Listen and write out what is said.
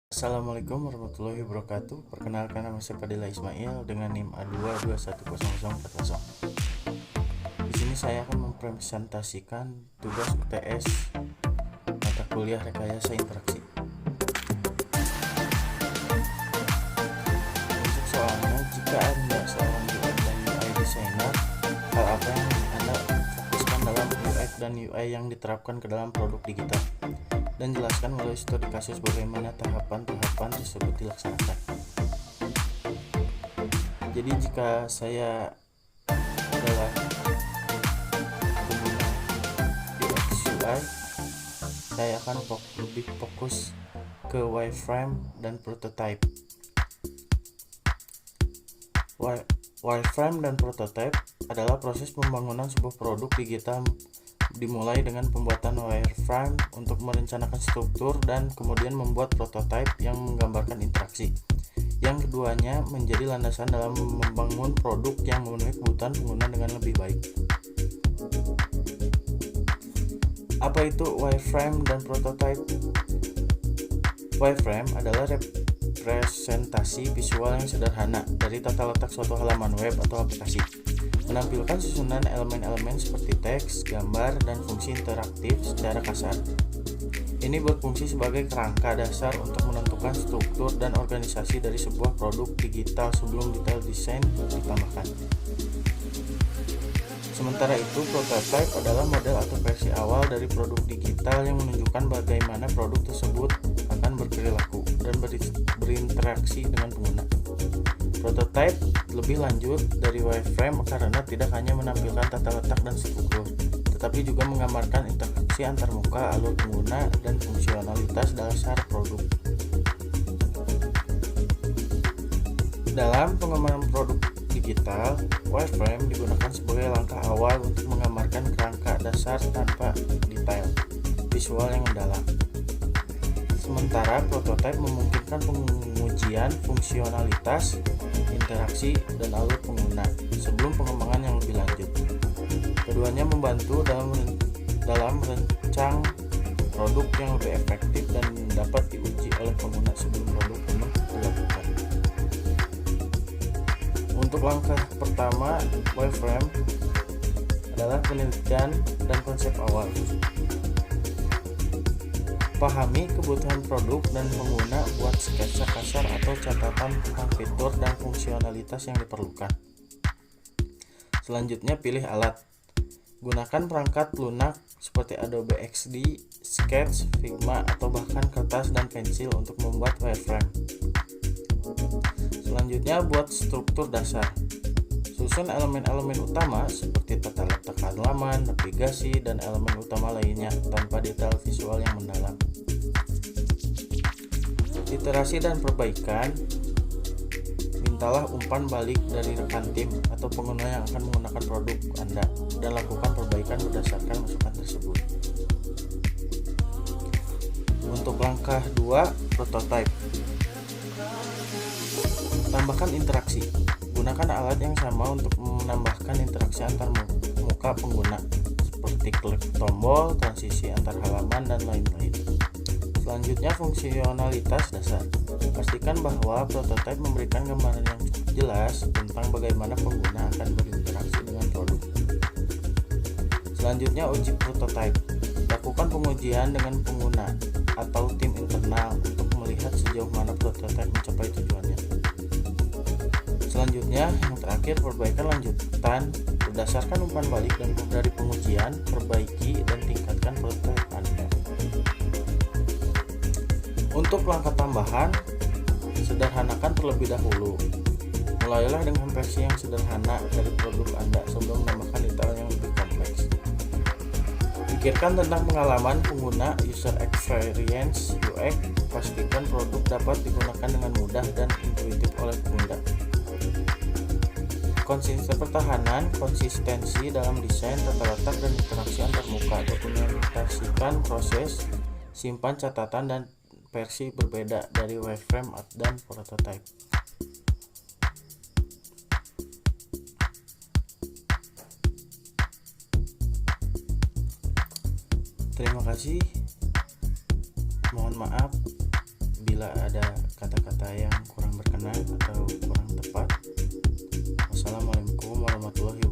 Assalamualaikum warahmatullahi wabarakatuh. Perkenalkan, nama saya Fadila Ismail dengan NIM A2210040. Di sini saya akan mempresentasikan tugas UTS mata kuliah rekayasa interaksi. Untuk soalnya, jika Anda seorang UX dan UI designer, hal apa yang Anda fokuskan dalam UX dan UI yang diterapkan ke dalam produk digital? Dan jelaskan melalui studi kasus bagaimana tahapan-tahapan tersebut dilaksanakan. Jadi jika saya adalah pengguna UX UI, saya akan lebih fokus ke wireframe dan prototype. Wireframe dan prototype adalah proses pembangunan sebuah produk digital, dimulai dengan pembuatan wireframe untuk merencanakan struktur dan kemudian membuat prototype yang menggambarkan interaksi. Yang keduanya menjadi landasan dalam membangun produk yang memenuhi kebutuhan pengguna dengan lebih baik. Apa itu wireframe dan prototype? Wireframe adalah representasi visual yang sederhana dari tata letak suatu halaman web atau aplikasi, menampilkan susunan elemen-elemen seperti teks, gambar, dan fungsi interaktif secara kasar. Ini berfungsi sebagai kerangka dasar untuk menentukan struktur dan organisasi dari sebuah produk digital sebelum detail desain ditambahkan. Sementara itu, prototype adalah model atau versi awal dari produk digital yang menunjukkan bagaimana produk tersebut akan berperilaku dan berinteraksi dengan pengguna. Prototype lebih lanjut dari wireframe karena tidak hanya menampilkan tata letak dan struktur, tetapi juga menggambarkan interaksi antar muka, alur pengguna, dan fungsionalitas dasar produk. Dalam pengembangan produk digital, wireframe digunakan sebagai langkah awal untuk menggambarkan kerangka dasar tanpa detail visual yang mendalam. Sementara prototype memungkinkan pengujian fungsionalitas, interaksi, dan alur pengguna sebelum pengembangan yang lebih lanjut. Keduanya membantu dalam merancang produk yang lebih efektif dan dapat diuji oleh pengguna sebelum produk penuh dilakukan. Untuk langkah pertama, wireframe adalah penelitian dan konsep awal. Pahami kebutuhan produk dan pengguna, buat sketsa kasar atau catatan tentang fitur dan fungsionalitas yang diperlukan. Selanjutnya, pilih alat. Gunakan perangkat lunak seperti Adobe XD, Sketch, Figma, atau bahkan kertas dan pensil untuk membuat wireframe. Selanjutnya, buat struktur dasar. Susun elemen-elemen utama seperti tata letak halaman, navigasi, dan elemen utama lainnya tanpa detail visual yang mendalam. Iterasi dan perbaikan. Mintalah umpan balik dari rekan tim atau pengguna yang akan menggunakan produk Anda dan lakukan perbaikan berdasarkan masukan tersebut. Untuk langkah 2, prototype. Tambahkan interaksi. Gunakan alat yang sama untuk menambahkan interaksi antar muka pengguna seperti klik tombol, transisi antar halaman, dan lain-lain. Selanjutnya, fungsionalitas dasar. Pastikan bahwa prototipe memberikan gambaran yang jelas tentang bagaimana pengguna akan berinteraksi dengan produk. Selanjutnya, uji prototipe. Lakukan pengujian dengan pengguna atau tim internal untuk melihat sejauh mana prototipe mencapai tujuannya. Selanjutnya, yang terakhir, perbaikan lanjutan berdasarkan umpan balik dan dari pengujian, perbaiki dan tingkatkan prototipe Anda. Untuk langkah tambahan, sederhanakan terlebih dahulu. Mulailah dengan versi yang sederhana dari produk Anda sebelum menambahkan detail yang lebih kompleks. Pikirkan tentang pengalaman pengguna, user experience, UX. Pastikan produk dapat digunakan dengan mudah dan intuitif oleh pengguna. Konsistensi dalam desain, tata letak, dan interaksi antar muka. Dokumentasikan proses, simpan catatan dan versi berbeda dari wireframe dan prototype. Terima kasih. Mohon maaf Apabila ada kata-kata yang kurang berkenan atau kurang tepat, wassalamualaikum warahmatullahi